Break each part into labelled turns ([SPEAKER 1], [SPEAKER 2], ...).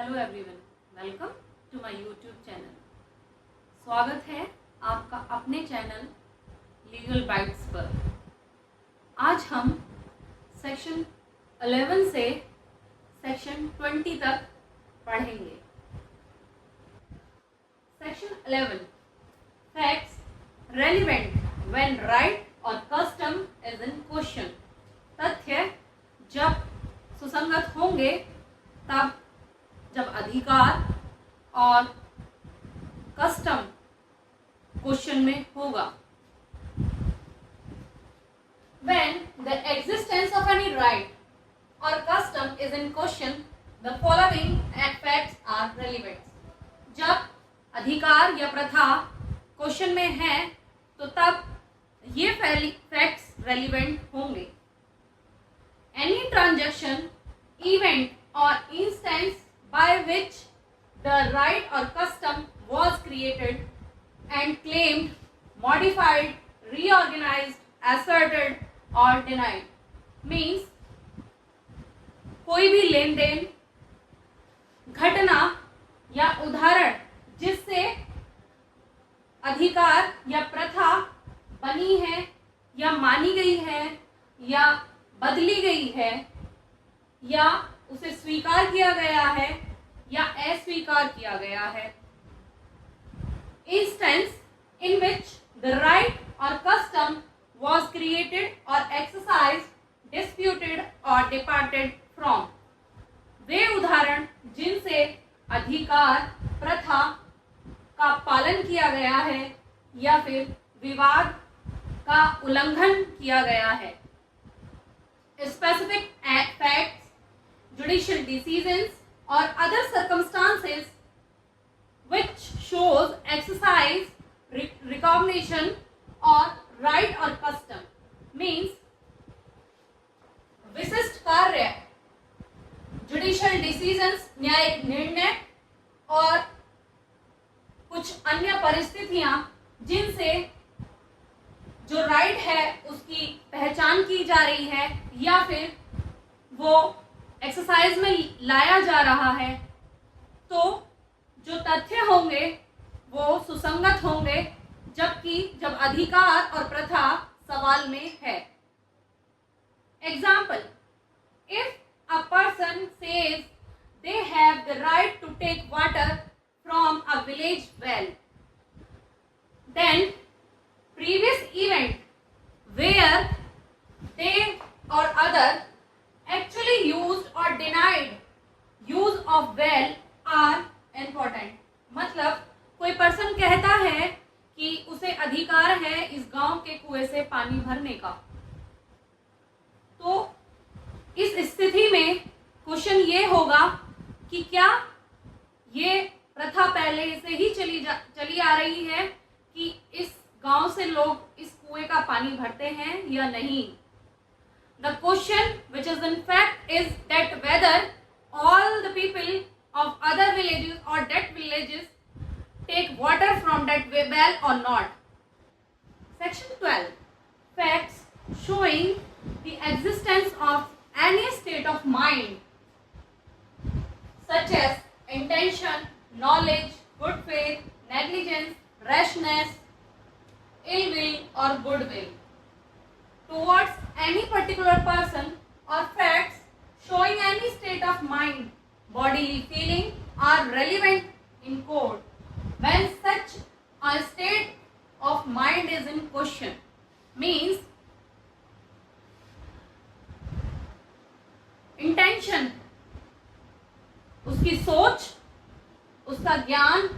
[SPEAKER 1] Hello everyone, welcome to my YouTube channel. स्वागत है आपका अपने चैनल लीगल बाइट्स पर। आज हम सेक्शन 11 से सेक्शन 20 तक पढ़ेंगे। Section 11 facts relevant when right और कस्टम इज इन क्वेश्चन। तथ्य जब सुसंगत होंगे तब जब अधिकार और कस्टम क्वेश्चन में होगा। When the existence of any right or custom is in question, the following facts are relevant. जब अधिकार या प्रथा क्वेश्चन में है तो तब ये फैक्ट्स रेलिवेंट होंगे। Any transaction, event or instance by which the right or custom was created and claimed, modified, reorganized, asserted or denied means कोई भी लेन देन, घटना या उदाहरण जिससे अधिकार या प्रथा बनी है या मानी गई है या बदली गई है या उसे स्वीकार किया गया है या अस्वीकार किया गया है। Instance in which the right और custom was created or exercised, disputed or departed from, वे उदाहरण जिनसे अधिकार प्रथा का पालन किया गया है या फिर विवाद का उल्लंघन किया गया है। Specific facts, judicial decisions or other circumstances which shows exercise, recognition or right or custom means विशिष्ट कार्य, जुडिशियल डिसीजंस न्यायिक निर्णय और कुछ अन्य परिस्थितियां जिनसे जो राइट है उसकी पहचान की जा रही है या फिर वो एक्सरसाइज में लाया जा रहा है, तो जो तथ्य होंगे वो सुसंगत होंगे जबकि जब अधिकार और प्रथा सवाल में है। Example, if a person says they have the right to take water from a village well, then previous event where they or other actually used or denied use of well are important। मतलब कोई person कहता है कि उसे अधिकार है इस गांव के कुएं से पानी भरने का, तो इस स्थिति में क्वेश्चन ये होगा कि क्या ये प्रथा पहले से ही चली आ रही है कि इस गांव से लोग इस कुएं का पानी भरते हैं या नहीं। The question which is in fact is that whether all the people of other villages or that villages take water from that well or not. Section 12. Facts showing the existence of any state of mind such as intention, knowledge, good faith, negligence, rashness, ill will or good will towards any particular person or facts showing any state of mind, bodily feeling are relevant in court when such a state of mind is in question means intention, उसकी सोच, उसका ज्ञान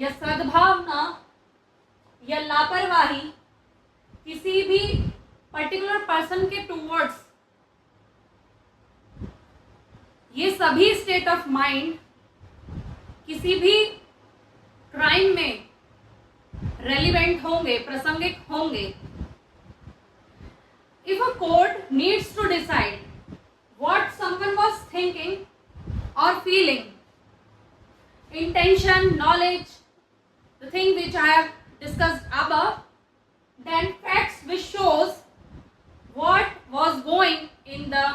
[SPEAKER 1] या सद्भावना या लापरवाही किसी भी पर्टिकुलर पर्सन के टूवर्ड्स, ये सभी स्टेट ऑफ माइंड किसी भी क्राइम में रेलिवेंट होंगे, प्रासंगिक होंगे। If a court needs to decide what someone was thinking और feeling, intention, knowledge, the thing which I have discussed above, then facts which shows what was going in the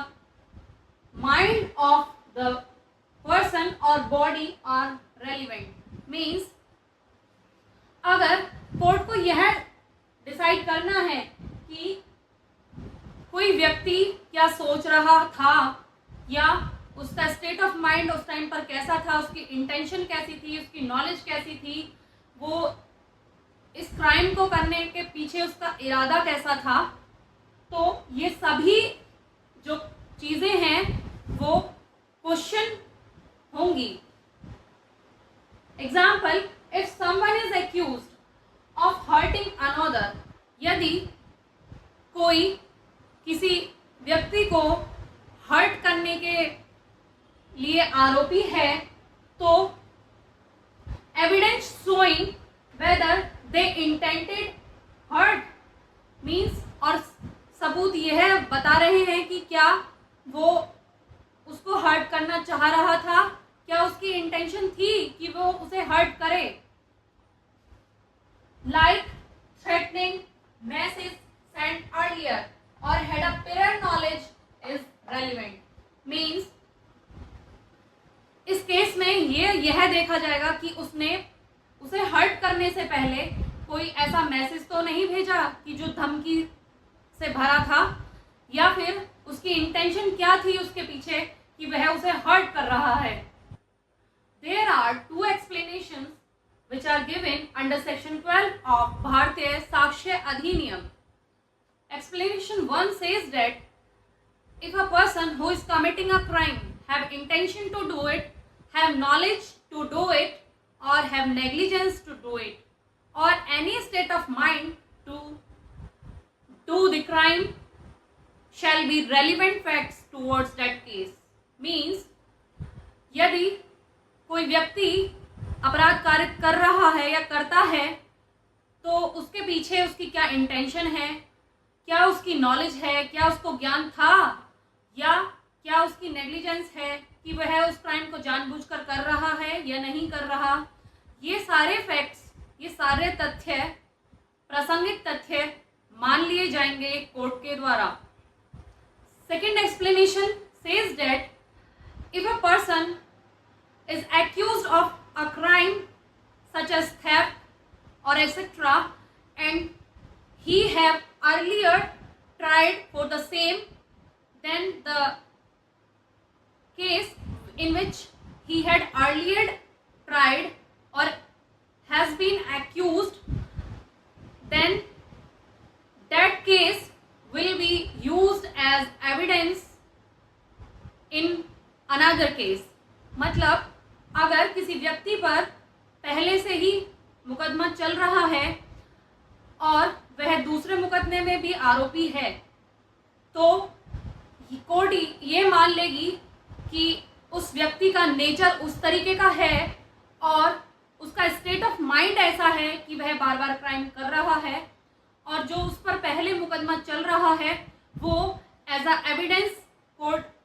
[SPEAKER 1] mind of the person or body are relevant means अगर court को यह decide करना है कि कोई व्यक्ति क्या सोच रहा था या उसका स्टेट ऑफ माइंड उस टाइम पर कैसा था, उसकी इंटेंशन कैसी थी, उसकी नॉलेज कैसी थी, वो इस क्राइम को करने के पीछे उसका इरादा कैसा था, तो ये सभी जो चीज़ें हैं वो क्वेश्चन होंगी. Example, if someone is accused of hurting another, यदि कोई किसी व्यक्ति को हर्ट करने के लिए आरोपी है, तो evidence showing whether they intended hurt means, और सबूत यह बता रहे हैं कि क्या वो उसको हर्ट करना चाह रहा था, क्या उसकी इंटेंशन थी कि वो उसे हर्ट करे. Like threatening message sent earlier और had a prior knowledge is relevant means, इस केस में यह देखा जाएगा कि उसने उसे हर्ट करने से पहले कोई ऐसा मैसेज तो नहीं भेजा कि जो धमकी से भरा था, या फिर उसकी इंटेंशन क्या थी उसके पीछे कि वह उसे हर्ट कर रहा है. There are two explanations which are given under section 12 of Bharatiya Sakshya Adhiniyam. Explanation 1 says that if a person who is committing a crime have intention to do it, have knowledge to do it, or have negligence to do it, or any state of mind to do the crime, shall be relevant facts towards that case. Means, यदि कोई व्यक्ति अपराध कार्य कर रहा है या करता है, तो उसके पीछे उसकी क्या इंटेंशन है, क्या उसकी नॉलेज है, क्या उसको ज्ञान था, या क्या उसकी नेग्लिजेंस है कि वह उस क्राइम को जानबूझकर कर रहा है या नहीं कर रहा. ये सारे फैक्ट्स, ये सारे तथ्य, प्रासंगिक तथ्य मान लिए जाएंगे कोर्ट के द्वारा. Second explanation says that if a person is accused of a crime such as theft or etc. and he have earlier tried for the same, then the case in which he had earlier tried or has been accused, then that case will be used as evidence in another case. मतलब अगर किसी व्यक्ति पर पहले से ही मुकदमा चल रहा है और वह दूसरे मुकदमे में भी आरोपी है, तो कोर्ट ये मान लेगी कि उस व्यक्ति का नेचर उस तरीके का है और उसका स्टेट ऑफ माइंड ऐसा है कि वह बार बार क्राइम कर रहा है, और जो उस पर पहले मुकदमा चल रहा है वो एज अ एविडेंस कोर्ट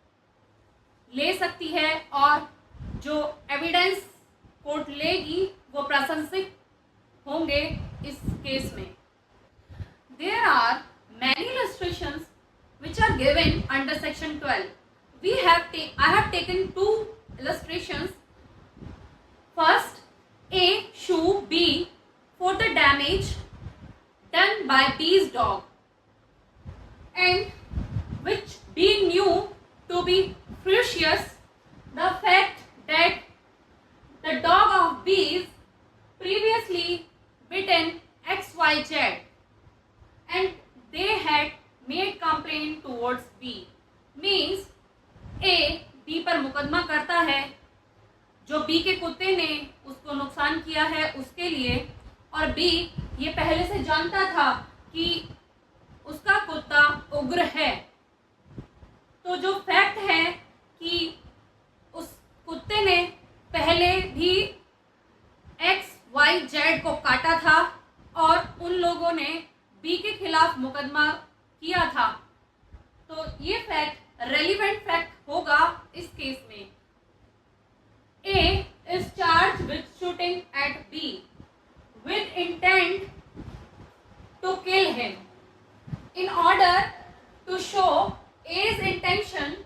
[SPEAKER 1] ले सकती है, और जो एविडेंस कोर्ट लेगी वो प्रासंगिक होंगे इस केस में. There are many illustrations which are given under section 12. I have taken two illustrations. First, A shoe B for the damage done by B's dog, and which B knew to be precious the fact that the dog of B is previously bitten XYZ and they had made complaint towards B. Means A B पर मुकदमा करता है जो B के कुत्ते ने उसको नुकसान किया है उसके लिए, और B ये पहले से जानता था कि उसका कुत्ता उग्र है. तो जो फैक्ट है कि उस कुत्ते ने पहले भी XYZ को काटा था और उन लोगों ने B के खिलाफ मुकदमा किया था, तो ये फैक्ट रेलिवेंट फैक्ट होगा इस केस में. A is charged with shooting at B with intent to kill him. In order to show A's intention,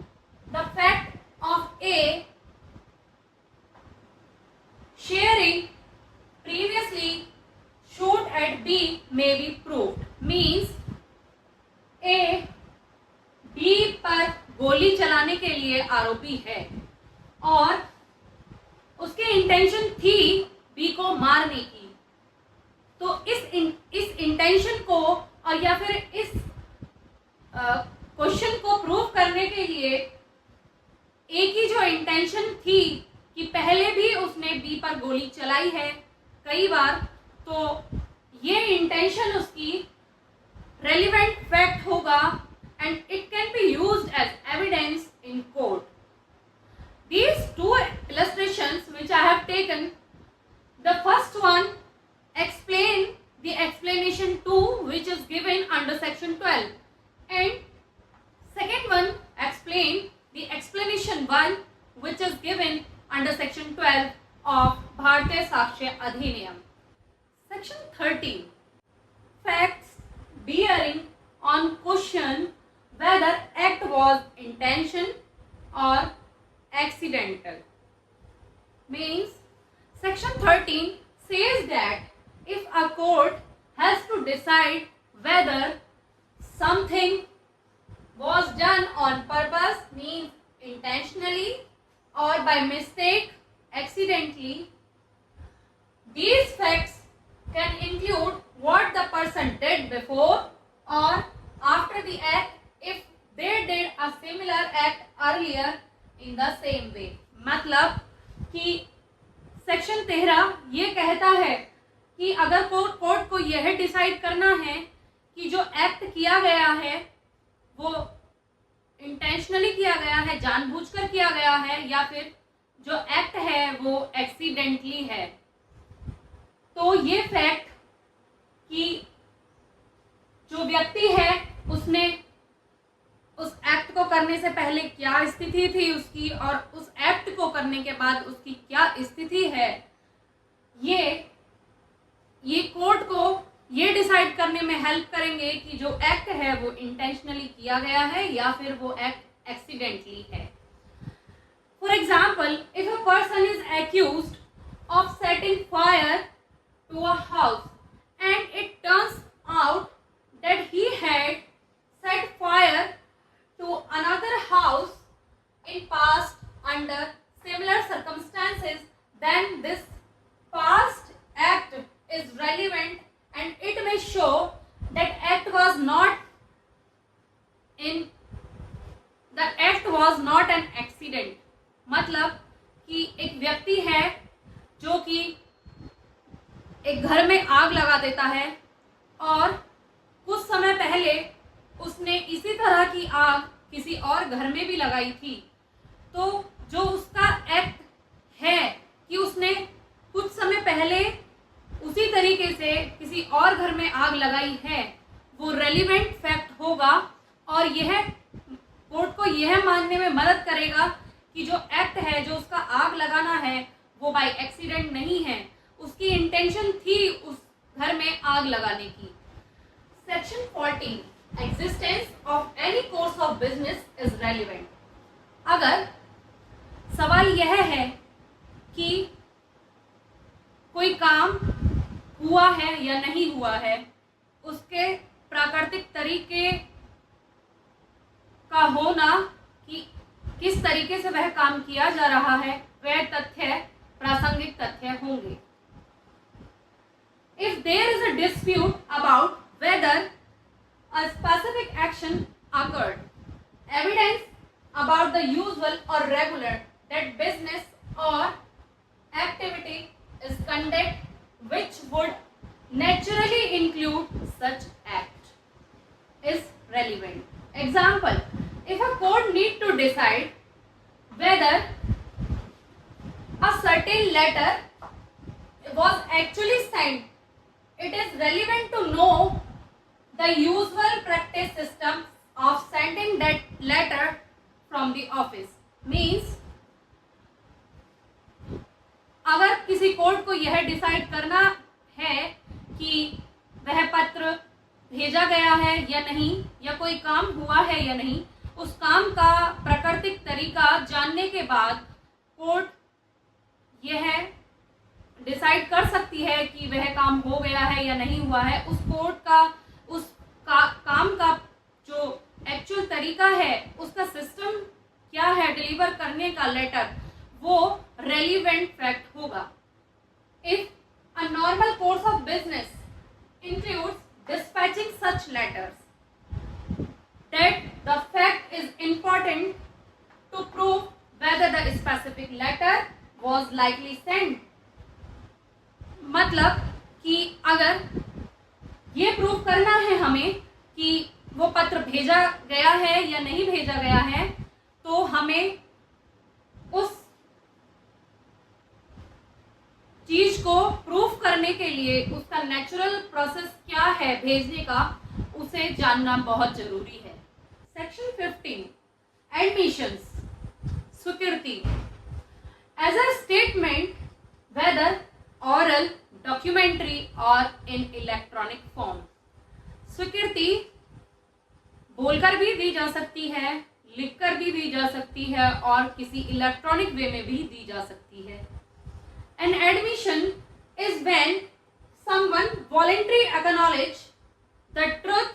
[SPEAKER 1] the fact of A sharing previously shot at B may be proved. Means A B पर गोली चलाने के लिए आरोपी है और उसकी intention थी बी को मारने की, तो इस इंटेंशन को और या फिर इस क्वेश्चन को प्रूव करने के लिए ए की जो इंटेंशन थी कि पहले भी उसने बी पर गोली चलाई है कई बार, तो ये इंटेंशन उसकी रेलिवेंट फैक्ट होगा and it can be used as evidence in court. These two illustrations which I have taken, the first one explain the explanation 2 which is given under section 12 and second one explain the explanation 1 which is given under section 12 of Bharatiya Sakshya Adhiniyam. Section 13, facts bearing on question whether act was intention or accidental. Means section 13 says that if a court has to decide whether something was done on purpose, means intentionally or by mistake, accidentally, these facts can include what the person did before or after the act if they did a similar act earlier in the same way. मतलब कि section 13 ये कहता है कि अगर court को यह decide करना है कि जो एक्ट किया गया है वो इंटेंशनली किया गया है, जानबूझकर किया गया है, या फिर जो एक्ट है वो एक्सीडेंटली है, तो ये फैक्ट कि जो व्यक्ति है उसने उस एक्ट को करने से पहले क्या स्थिति थी उसकी और उस एक्ट को करने के बाद उसकी क्या स्थिति है, ये कोर्ट को ये डिसाइड करने में हेल्प करेंगे कि जो एक्ट है वो इंटेंशनली किया गया है या फिर वो एक्ट एक्सीडेंटली है. For example, if a person is accused of setting fire to a house and it turns out that he had set fire to another house in past under similar circumstances, then this past act is relevant and it may show that the act was not an accident. मतलब कि एक व्यक्ति है जो कि एक घर में आग लगा देता है और कुछ समय पहले उसने इसी तरह की आग किसी और घर में भी लगाई थी, तो जो उसका एक्ट है कि उसने कुछ समय पहले उसी तरीके से किसी और घर में आग लगाई है वो रेलिवेंट फैक्ट होगा और यह कोर्ट को यह मानने में मदद करेगा कि जो एक्ट है, जो उसका आग लगाना है, वो बाय एक्सीडेंट नहीं है, उसकी इंटेंशन थी उस घर में आग लगाने की. Section 14, Existence of any course of business is relevant. अगर सवाल यह है कि कोई काम हुआ है या नहीं हुआ है, उसके प्राकृतिक तरीके का होना कि किस तरीके से वह काम किया जा रहा है, वह तथ्य प्रासंगिक तथ्य होंगे. If there is a dispute about whether a specific action occurred, evidence about the usual or regular that business or activity is conduct which would naturally include such act is relevant. Example, if a court need to decide whether a certain letter was actually sent, it is relevant to know the usual practice system of sending that letter from the office. Means अगर किसी court को यह decide करना है कि वह पत्र भेजा गया है या नहीं, या कोई काम हुआ है या नहीं, उस काम का प्राकृतिक तरीका जानने के बाद कोर्ट यह डिसाइड कर सकती है कि वह काम हो गया है या नहीं हुआ है, उस कोर्ट का काम का जो एक्चुअल तरीका है, उसका सिस्टम क्या है डिलीवर करने का लेटर, वो रेलिवेंट फैक्ट होगा। If a normal course of business includes dispatching such letters, that the fact is important to prove whether the specific letter was likely sent। मतलब कि अगर ये प्रूव करना है हमें कि वो पत्र भेजा गया है या नहीं भेजा गया है, तो हमें उस चीज को प्रूफ करने के लिए उसका नेचुरल प्रोसेस क्या है भेजने का, उसे जानना बहुत जरूरी है। सेक्शन 15 एडमिशंस, स्वीकृति। As a statement whether oral, documentary or in electronic form. स्वीकृति बोलकर भी दी जा सकती है, लिखकर भी दी जा सकती है और किसी इलेक्ट्रॉनिक वे में भी दी जा सकती है। An admission is when someone voluntarily acknowledge the truth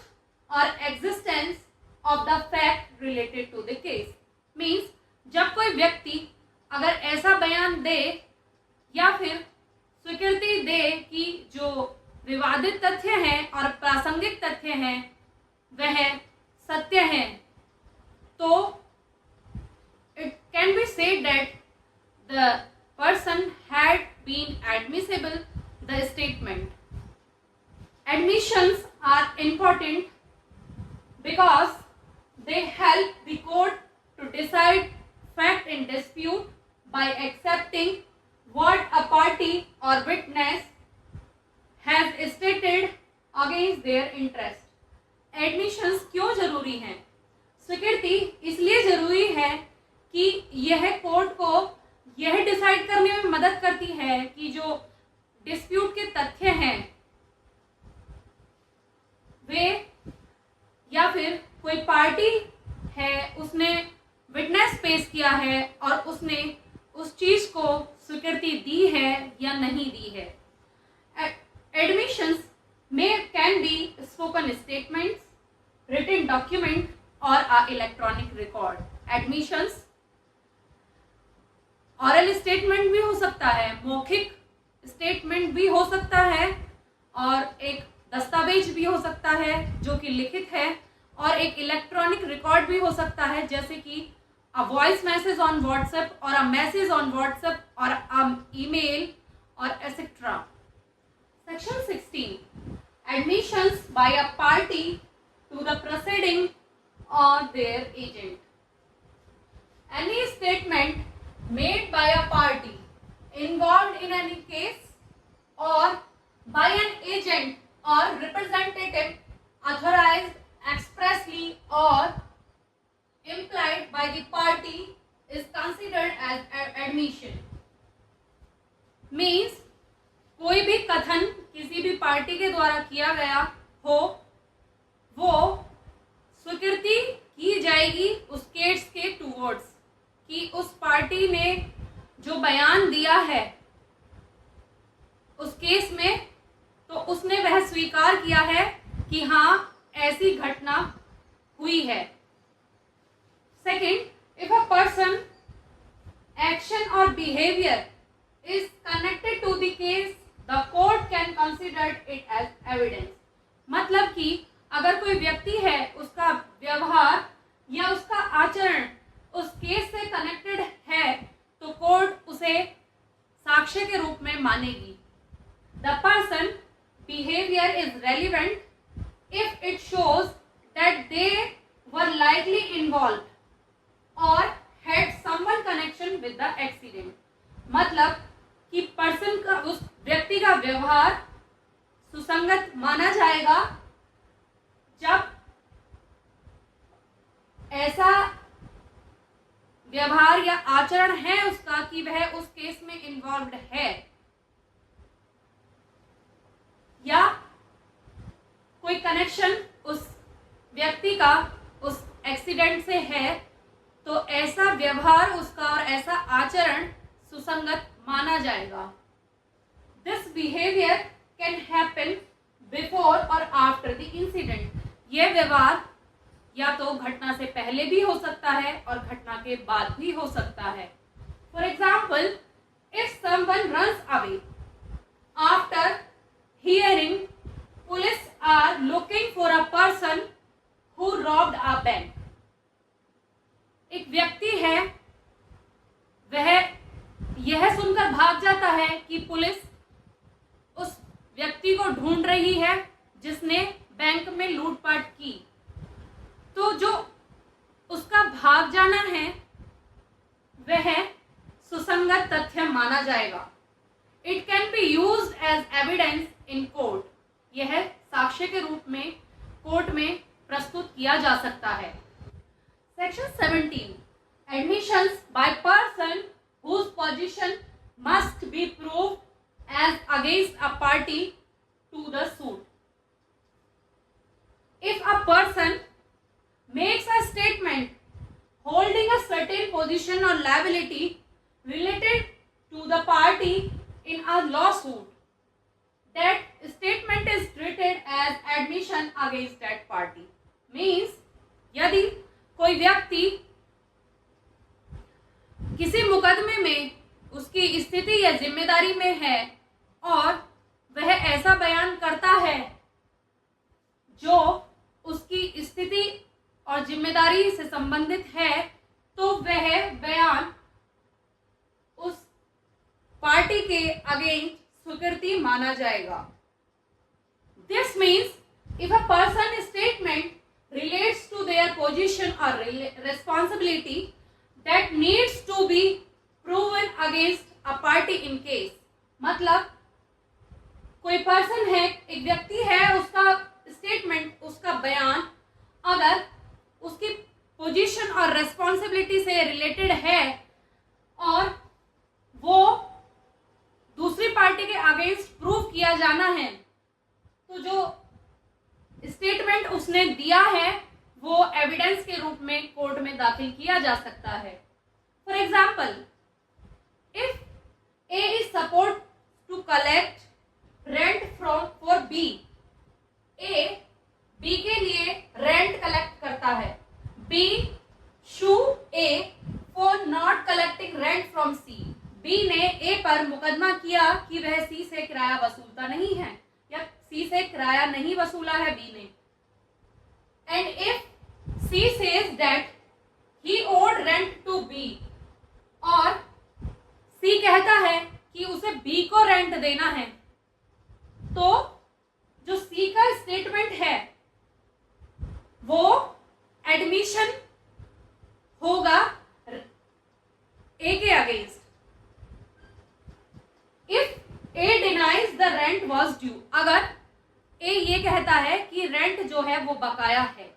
[SPEAKER 1] or existence of the fact related to the case। Means जब कोई व्यक्ति अगर ऐसा बयान दे या फिर स्वीकृति दे कि जो विवादित तथ्य हैं और प्रासंगिक तथ्य हैं वह सत्य हैं, तो it can be said that the person had been admissible the statement। Admissions are important because they help the court to decide fact in dispute by accepting what a party or witness has stated against their interest। Admissions क्यों जरूरी हैं? स्वीकृति इसलिए जरूरी है कि यह court को यह डिसाइड करने में मदद करती है कि जो डिस्प्यूट के तथ्य हैं वे, या फिर कोई पार्टी है उसने विटनेस पेश किया है और उसने उस चीज को स्वीकृति दी है या नहीं दी है। एडमिशंस में can be spoken statements, written document और electronic record. Admissions oral statement भी हो सकता है, मौखिक स्टेटमेंट भी हो सकता है और एक दस्तावेज भी हो सकता है जो कि लिखित है, और एक इलेक्ट्रॉनिक रिकॉर्ड भी हो सकता है जैसे कि a voice message on WhatsApp और अ मैसेज ऑन व्हाट्सएप और अ ईमेल और etcetera. Section 16 admissions by a party to the proceeding और their agent. Any statement made by a party involved in any case or by an agent or representative authorized expressly or implied by the party is considered as admission। Means कोई भी कथन किसी भी party के द्वारा किया गया हो, वो स्वीकृति की जाएगी उस केस के टूवर्ड्स कि उस पार्टी ने जो बयान दिया है उस केस में, तो उसने वह स्वीकार किया है कि हाँ ऐसी घटना हुई है। Second, if a person action और behaviour is connected to the case the court can consider it as evidence. मतलब कि अगर कोई व्यक्ति है, उसका व्यवहार या उसका आचरण उस केस से कनेक्टेड है, तो कोर्ट उसे साक्ष्य के रूप में मानेगी। The person behaviour is relevant if it shows that they were likely involve और had someone connection with the accident. मतलब कि पर्सन का, उस व्यक्ति का व्यवहार सुसंगत माना जाएगा जब ऐसा व्यवहार या आचरण है उसका कि वह उस केस में इन्वॉल्व्ड है, या कोई कनेक्शन उस व्यक्ति का उस एक्सीडेंट से है, तो ऐसा व्यवहार उसका और ऐसा आचरण सुसंगत माना जाएगा। This behaviour can happen before और आफ्टर द इंसिडेंट। यह व्यवहार या तो घटना से पहले भी हो सकता है और घटना के बाद भी हो सकता है। For example, if someone runs away after hearing police are looking for a person who robbed a bank. एक व्यक्ति है, वह यह सुनकर भाग जाता है कि पुलिस उस व्यक्ति को ढूंढ रही है जिसने बैंक में लूटपाट की। तो जो उसका भाग जाना है वह सुसंगत तथ्य माना जाएगा। It can be used as evidence in court. यह साक्ष्य के रूप में कोर्ट में प्रस्तुत किया जा सकता है। Section 17. Admissions by person whose position must be proved as against a party to the suit. If a person makes a statement holding a certain position or liability related to the party in a lawsuit, that statement is treated as admission against that party. Means, यदि कोई व्यक्ति किसी मुकदमे में उसकी स्थिति या जिम्मेदारी में है और वह ऐसा बयान करता है जो उसकी स्थिति और जिम्मेदारी से संबंधित है, तो वह बयान उस पार्टी के अगेंस्ट स्वीकृति माना जाएगा। This means if a person statement relates to their position or responsibility that needs to be proven against a party in case। मतलब कोई पर्सन है, एक व्यक्ति है, उसका स्टेटमेंट, उसका बयान अगर उसकी पोजीशन और रेस्पॉन्सिबिलिटी से रिलेटेड है और वो दूसरी पार्टी के अगेंस्ट प्रूव किया जाना है, तो जो स्टेटमेंट उसने दिया है वो एविडेंस के रूप में कोर्ट में दाखिल किया जा सकता है। For example, if A is support to collect rent from for B, A B के लिए रेंट कलेक्ट करता है, B sue A for not collecting rent from C. B ने ए पर मुकदमा किया कि वह सी से किराया वसूलता नहीं है या सी से किराया नहीं वसूला है बी ने। And if C says that he owed rent to B, और सी कहता है कि उसे बी को रेंट देना है, तो जो सी का स्टेटमेंट है वो एडमिशन होगा ए के against. If A denies the rent was due, अगर ए ये कहता है कि रेंट जो है वो बकाया है,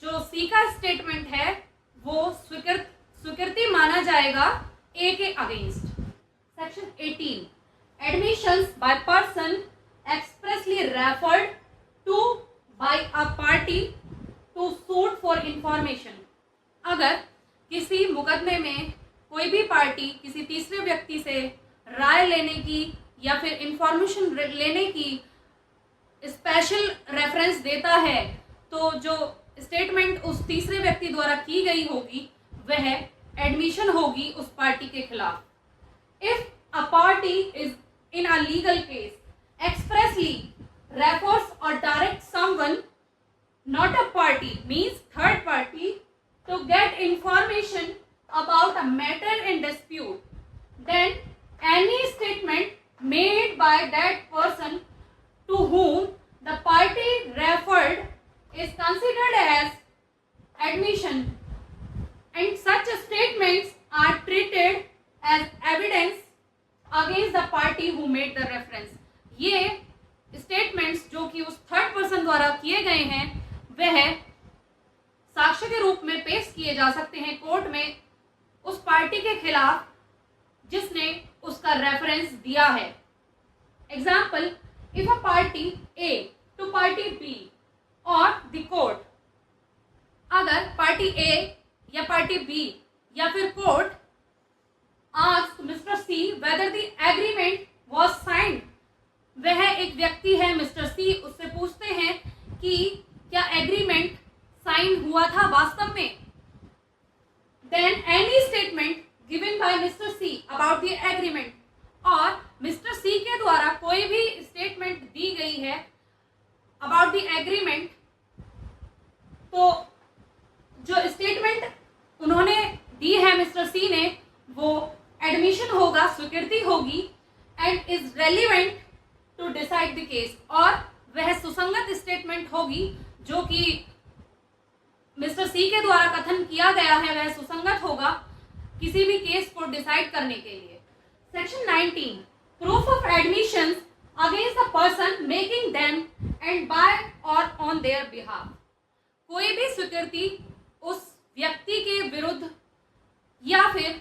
[SPEAKER 1] जो सी का स्टेटमेंट है वो स्वीकृति माना जाएगा ए के against. Section 18. Admissions by person expressly referred to by a party to suit for information. अगर किसी मुकदमे में कोई भी पार्टी किसी तीसरे व्यक्ति से राय लेने की या फिर इंफॉर्मेशन लेने की स्पेशल रेफरेंस देता है, तो जो स्टेटमेंट उस तीसरे व्यक्ति द्वारा की गई होगी वह एडमिशन होगी उस पार्टी के खिलाफ। If a party is in a legal case expressly refers और direct someone not a party means third party to get information about a matter in dispute, then any statement made by that person to whom the party referred is considered as admission, and such statements are treated as evidence against the party who made the reference। ये statements जो कि उस third person द्वारा किए गए हैं वह साक्ष्य के रूप में पेश किए जा सकते हैं कोर्ट में उस पार्टी के खिलाफ जिसने उसका रेफरेंस दिया है। Example, if a party A to party B और द कोर्ट, अगर पार्टी ए या पार्टी बी या फिर court asked mister C whether the agreement कि क्या एग्रीमेंट साइन हुआ था वास्तव में, then any statement given by mister C about the agreement, और मिस्टर सी के द्वारा कोई भी स्टेटमेंट दी गई है अबाउट द एग्रीमेंट, तो जो स्टेटमेंट उन्होंने दी है मिस्टर सी ने वो एडमिशन होगा, स्वीकृति होगी, and is relevant to decide the case, और वह सुसंगत स्टेटमेंट होगी जो कि मिस्टर सी के द्वारा कथन किया गया है वह सुसंगत होगा किसी भी केस को डिसाइड करने के लिए। Section 19, proof of admission against a person making them and by और ऑन देयर बिहाफ, कोई भी स्वीकृति उस व्यक्ति के विरुद्ध या फिर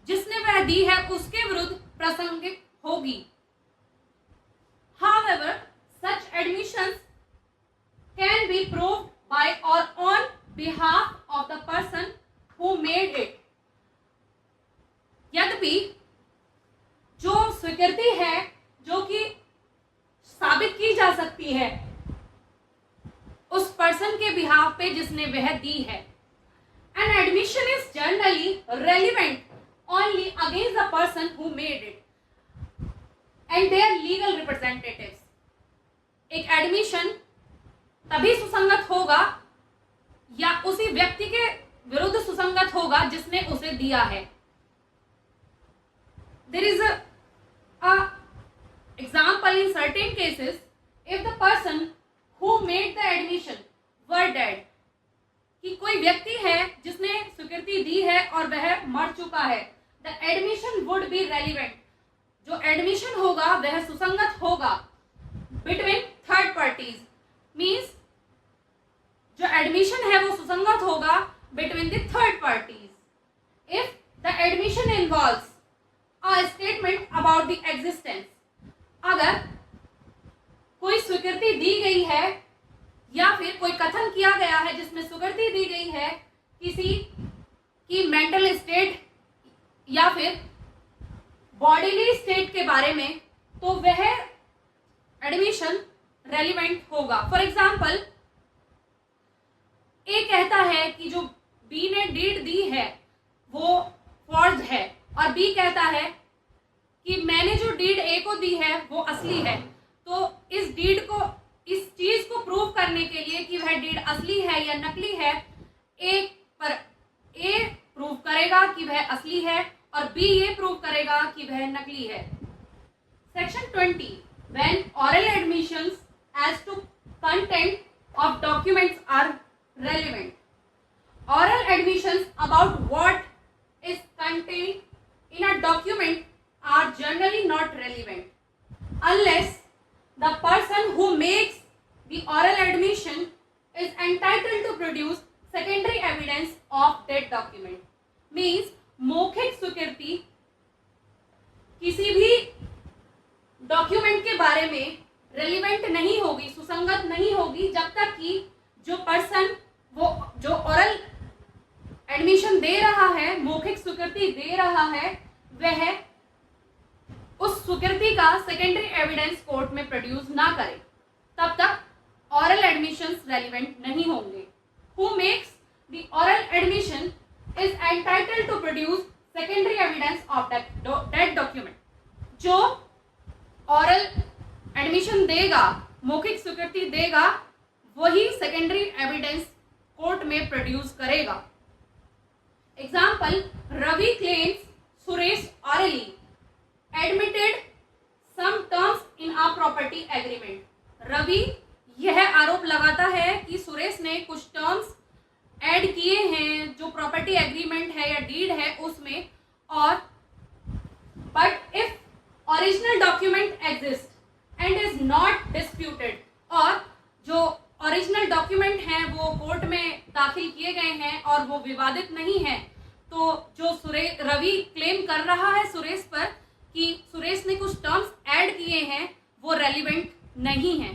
[SPEAKER 1] जिसने वह दी है उसके विरुद्ध प्रासंगिक होगी। However, such admissions can be proved by or on behalf of the person who made it. यद्यपि जो स्वीकृति है जो कि साबित की जा सकती है उस पर्सन के बिहाफ पे जिसने वह दी है। An admission is generally relevant only against the person who made it and their legal representatives. एक एडमिशन तभी सुसंगत होगा या उसी व्यक्ति के विरुद्ध सुसंगत होगा जिसने उसे दिया है। There is a example in certain cases if the person who made the admission were dead, कि कोई व्यक्ति है जिसने स्वीकृति दी है और वह मर चुका है, the admission would be relevant, जो एडमिशन होगा वह सुसंगत होगा बिटवीन थर्ड पार्टीज, मीन्स जो एडमिशन है वो सुसंगत होगा between the third parties if the admission involves a statement about the existence, अगर कोई स्वीकृति दी गई है या फिर कोई कथन किया गया है जिसमें स्वीकृति दी गई है किसी की मेंटल स्टेट या फिर बॉडीली स्टेट के बारे में, तो वह एडमिशन रेलिवेंट होगा। फॉर एग्जाम्पल, ए कहता है कि जो बी ने डीड दी है वो फॉर्ज है, और बी कहता है कि मैंने जो डीड ए को दी है वो असली है, तो इस डीड को, इस चीज को प्रूव करने के लिए कि वह डीड असली है या नकली है, ए प्रूव करेगा कि वह असली है और बी ये प्रूव करेगा कि वह नकली है। Section 20, when oral admissions as to content of documents are relevant, oral admissions about what is contained in a document are generally not relevant unless the person who makes the oral admission is entitled to produce secondary evidence of that document. Means मौखिक स्वीकृति किसी भी document के बारे में relevant नहीं होगी, सुसंगत नहीं होगी जब तक कि जो पर्सन वो जो ओरल एडमिशन दे रहा है, मौखिक स्वीकृति दे रहा है, वह उस स्वीकृति का सेकेंडरी एविडेंस कोर्ट में प्रोड्यूस ना करे, तब तक ऑरल एडमिशंस रेलिवेंट नहीं होंगे। Who makes the oral admission is entitled to produce secondary evidence of that document, जो ऑरल एडमिशन देगा, मौखिक स्वीकृति देगा, वही सेकेंडरी एविडेंस कोर्ट में प्रोड्यूस करेगा। Example, Ravi claims Suresh orally admitted some terms in a property agreement. Ravi यह आरोप लगाता है कि सुरेश ने कुछ टर्म्स ऐड किए हैं जो प्रॉपर्टी एग्रीमेंट है या डीड है उसमें, और but if original document exist and is not disputed, और जो ओरिजिनल डॉक्यूमेंट हैं वो कोर्ट में दाखिल किए गए हैं और वो विवादित नहीं है, तो जो रवि क्लेम कर रहा है सुरेश पर कि सुरेश ने कुछ टर्म्स ऐड किए हैं वो रेलिवेंट नहीं है।